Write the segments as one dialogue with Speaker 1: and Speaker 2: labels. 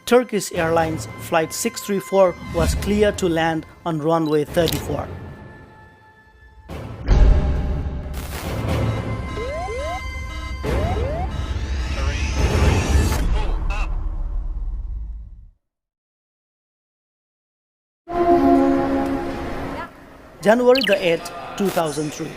Speaker 1: Turkish Airlines Flight 634 was cleared to land on runway 34. January the 8th, 2003.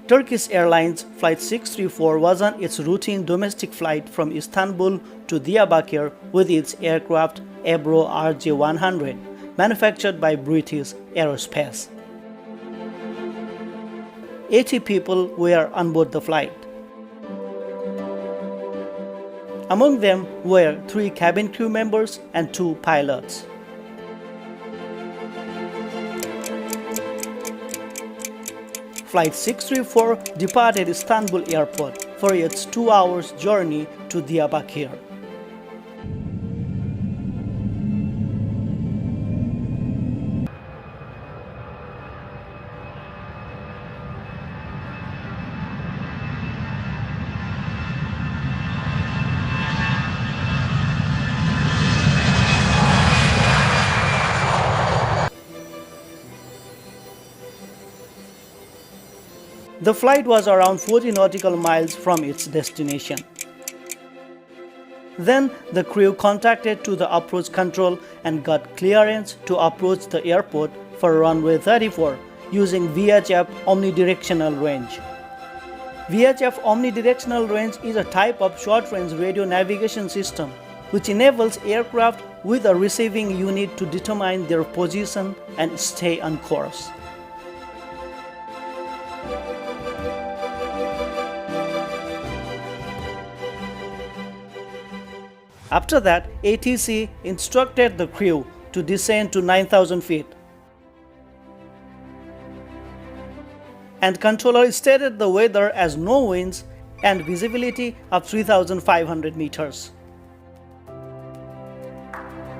Speaker 1: Turkish Airlines Flight 634 was on its routine domestic flight from Istanbul to Diyarbakir with its aircraft Ebro RJ-100, manufactured by British Aerospace. 80 people were on board the flight. Among them were 3 cabin crew members and 2 pilots. Flight 634 departed Istanbul airport for its 2 hours journey to Diyarbakir. The flight was around 40 nautical miles from its destination. Then the crew contacted to the approach control and got clearance to approach the airport for runway 34 using VHF omnidirectional range. VHF omnidirectional range is a type of short-range radio navigation system which enables aircraft with a receiving unit to determine their position and stay on course. After that, ATC instructed the crew to descend to 9,000 feet. And controller stated the weather as no winds and visibility of 3,500 meters.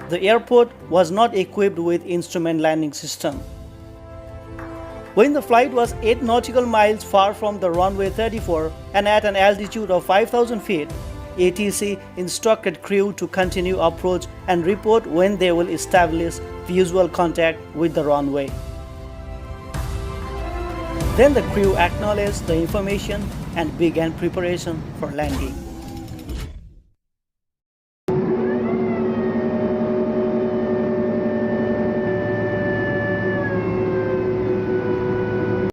Speaker 1: The airport was not equipped with instrument landing system. When the flight was 8 nautical miles far from the runway 34 and at an altitude of 5,000 feet, ATC instructed crew to continue approach and report when they will establish visual contact with the runway. Then the crew acknowledged the information and began preparation for landing.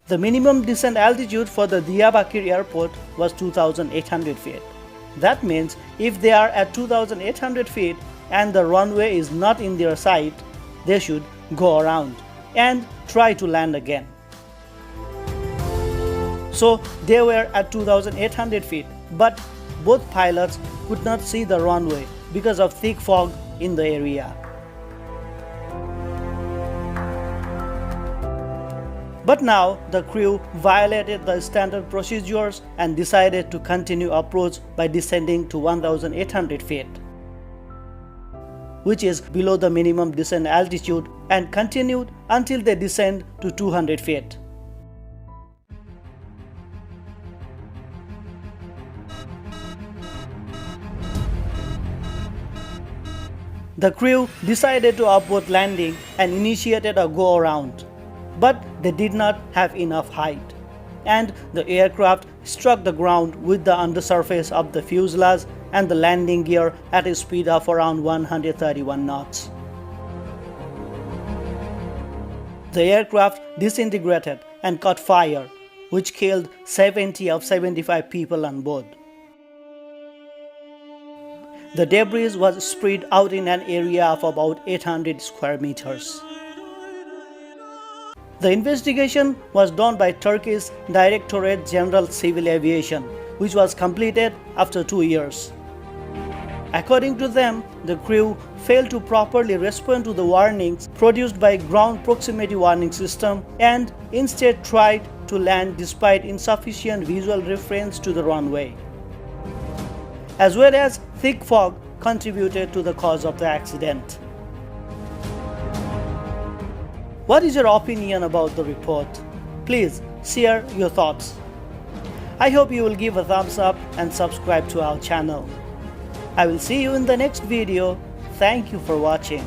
Speaker 1: The minimum descent altitude for the Diyarbakir airport was 2,800 feet. That means if they are at 2,800 feet and the runway is not in their sight, they should go around and try to land again. So they were at 2,800 feet, but both pilots could not see the runway because of thick fog in the area. But now the crew violated the standard procedures and decided to continue approach by descending to 1,800 feet, which is below the minimum descent altitude, and continued until they descend to 200 feet. The crew decided to abort landing and initiated a go-around. But they did not have enough height, and the aircraft struck the ground with the undersurface of the fuselage and the landing gear at a speed of around 131 knots. The aircraft disintegrated and caught fire, which killed 70 of 75 people on board. The debris was spread out in an area of about 800 square meters. The investigation was done by Turkish Directorate General Civil Aviation, which was completed after 2 years. According to them, the crew failed to properly respond to the warnings produced by ground proximity warning system and instead tried to land despite insufficient visual reference to the runway, as well as thick fog contributed to the cause of the accident. What is your opinion about the report? Please share your thoughts. I hope you will give a thumbs up and subscribe to our channel. I will see you in the next video. Thank you for watching.